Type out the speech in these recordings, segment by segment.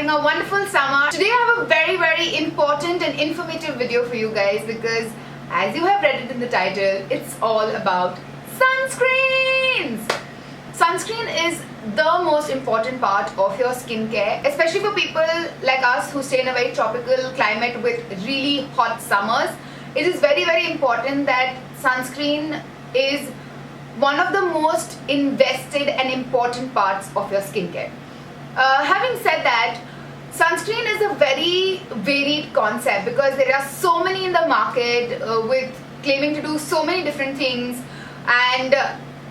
having a wonderful summer. Today I have a very important and informative video for you guys because as you have read it in the title, it's all about sunscreens. Sunscreen is the most important part of your skincare, especially for people like us who stay in a very tropical climate with really hot summers. It is very important that sunscreen is one of the most invested and important parts of your skincare. Having said that, sunscreen is a very varied concept because there are so many in the market with claiming to do so many different things, and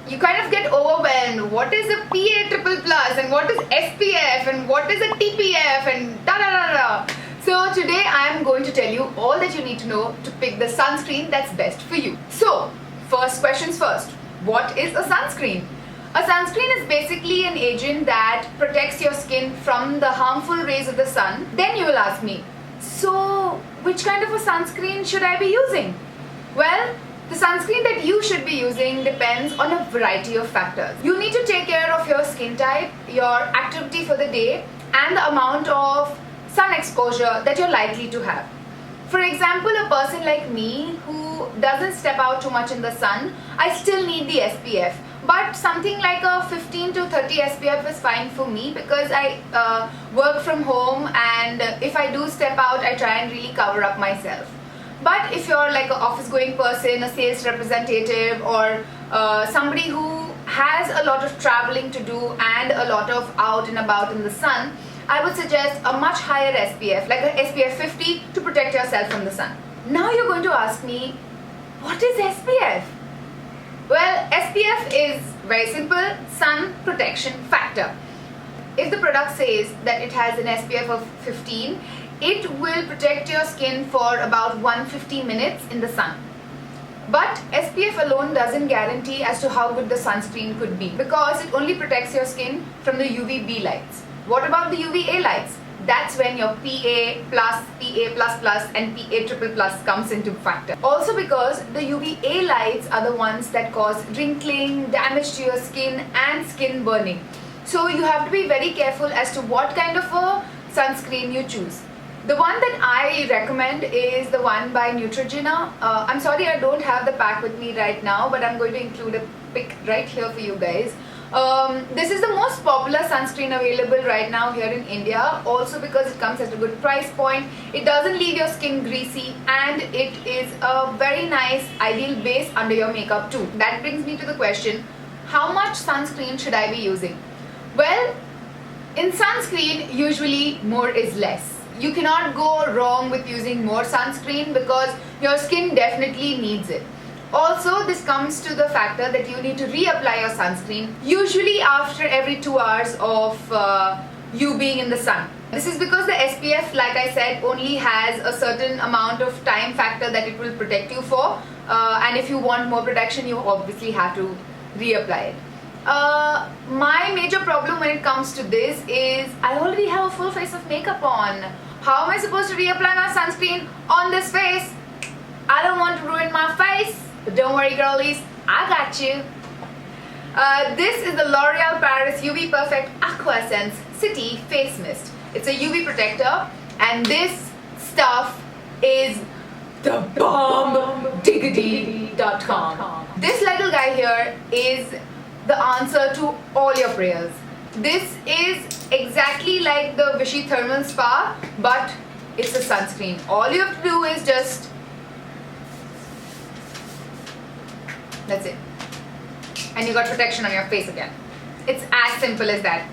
you kind of get overwhelmed. What is a PA+++ and what is SPF and what is a TPF and da da da da. So today I am going to tell you all that you need to know to pick the sunscreen that's best for you. So first questions first, what is a sunscreen? A sunscreen is basically an agent that protects your skin from the harmful rays of the sun. Then you will ask me, so which kind of a sunscreen should I be using? Well, the sunscreen that you should be using depends on a variety of factors. You need to take care of your skin type, your activity for the day, and the amount of sun exposure that you're likely to have. For example, a person like me who doesn't step out too much in the sun, I still need the SPF. But something like a 15 to 30 SPF is fine for me because I work from home, and if I do step out, I try and really cover up myself. But if you're like an office going person, a sales representative, or somebody who has a lot of traveling to do and a lot of out and about in the sun, I would suggest a much higher SPF, like an SPF 50 to protect yourself from the sun. Now you're going to ask me, what is SPF? Well, SPF is very simple, sun protection factor. If the product says that it has an SPF of 15, it will protect your skin for about 150 minutes in the sun. But SPF alone doesn't guarantee as to how good the sunscreen could be because it only protects your skin from the UVB lights. What about the UVA lights? That's when your PA+, PA++, and PA++ comes into factor. Also because the UVA lights are the ones that cause wrinkling, damage to your skin, and skin burning. So you have to be very careful as to what kind of a sunscreen you choose. The one that I recommend is the one by Neutrogena. I'm sorry I don't have the pack with me right now, but I'm going to include a pic right here for you guys. This is the most popular sunscreen available right now here in India, also because it comes at a good price point. It doesn't leave your skin greasy, and it is a very nice ideal base under your makeup too. That brings me to the question, how much sunscreen should I be using? Well, in sunscreen usually more is less. You cannot go wrong with using more sunscreen because your skin definitely needs it. Also, this comes to the factor that you need to reapply your sunscreen usually after every 2 hours of you being in the sun. This is because the SPF, like I said, only has a certain amount of time factor that it will protect you for, and if you want more protection, you obviously have to reapply it. My major problem when it comes to this is I already have a full face of makeup on. How am I supposed to reapply my sunscreen on this face? I don't want to ruin my face. But don't worry girlies, I got you. This is the L'Oreal Paris UV Perfect Aqua Essence City Face Mist. It's a UV protector, and this stuff is the bomb.com. This little guy here is the answer to all your prayers. This is exactly like the Vichy Thermal Spa, but it's a sunscreen. All you have to do is just, that's it, and you got protection on your face again. It's as simple as that.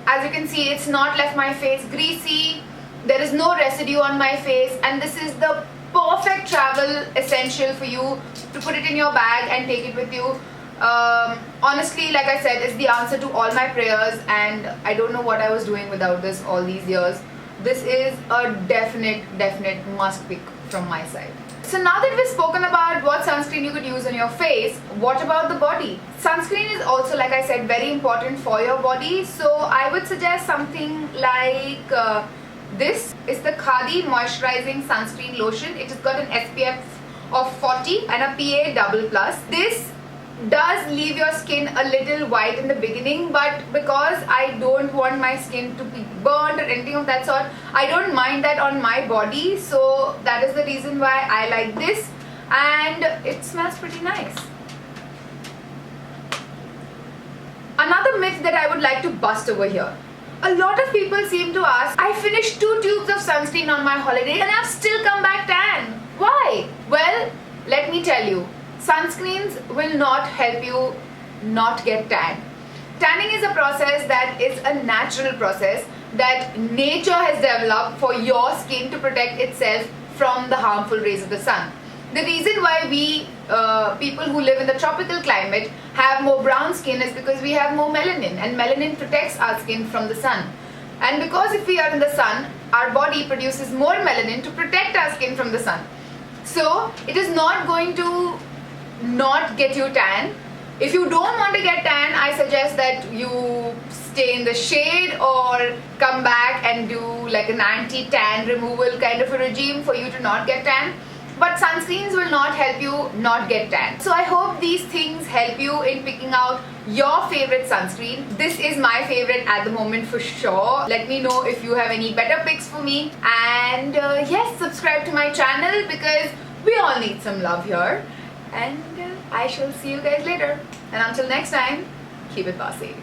As you can see, it's not left my face greasy, there is no residue on my face, and this is the perfect travel essential for you to put it in your bag and take it with you. Honestly, like I said, it's the answer to all my prayers, and I don't know what I was doing without this all these years. This is a definite must pick from my side. So now that we've spoken about what sunscreen you could use on your face, what about the body? Sunscreen is also, like I said, very important for your body. So I would suggest something like this is the Khadi Moisturizing Sunscreen Lotion. It has got an SPF of 40 and a PA++. This does leave your skin a little white in the beginning, but because I don't want my skin to be burnt or anything of that sort, I don't mind that on my body. So that is the reason why I like this, and it smells pretty nice. Another myth that I would like to bust over here. A lot of people seem to ask, I finished 2 tubes of sunscreen on my holiday and I've still come back tan. Why? Well, let me tell you, sunscreens will not help you not get tan. Tanning is a process that is a natural process that nature has developed for your skin to protect itself from the harmful rays of the sun. The reason why we people who live in the tropical climate have more brown skin is because we have more melanin, and melanin protects our skin from the sun. And because if we are in the sun, our body produces more melanin to protect our skin from the sun. So it is not going to not get you tan. If you don't want to get tan, I suggest that you stay in the shade or come back and do like an anti-tan removal kind of a regime for you to not get tan. But sunscreens will not help you not get tan. So I hope these things help you in picking out your favorite sunscreen. This is my favorite at the moment for sure. Let me know if you have any better picks for me. And yes, subscribe to my channel because we all need some love here. And I shall see you guys later. And until next time, keep it bossy.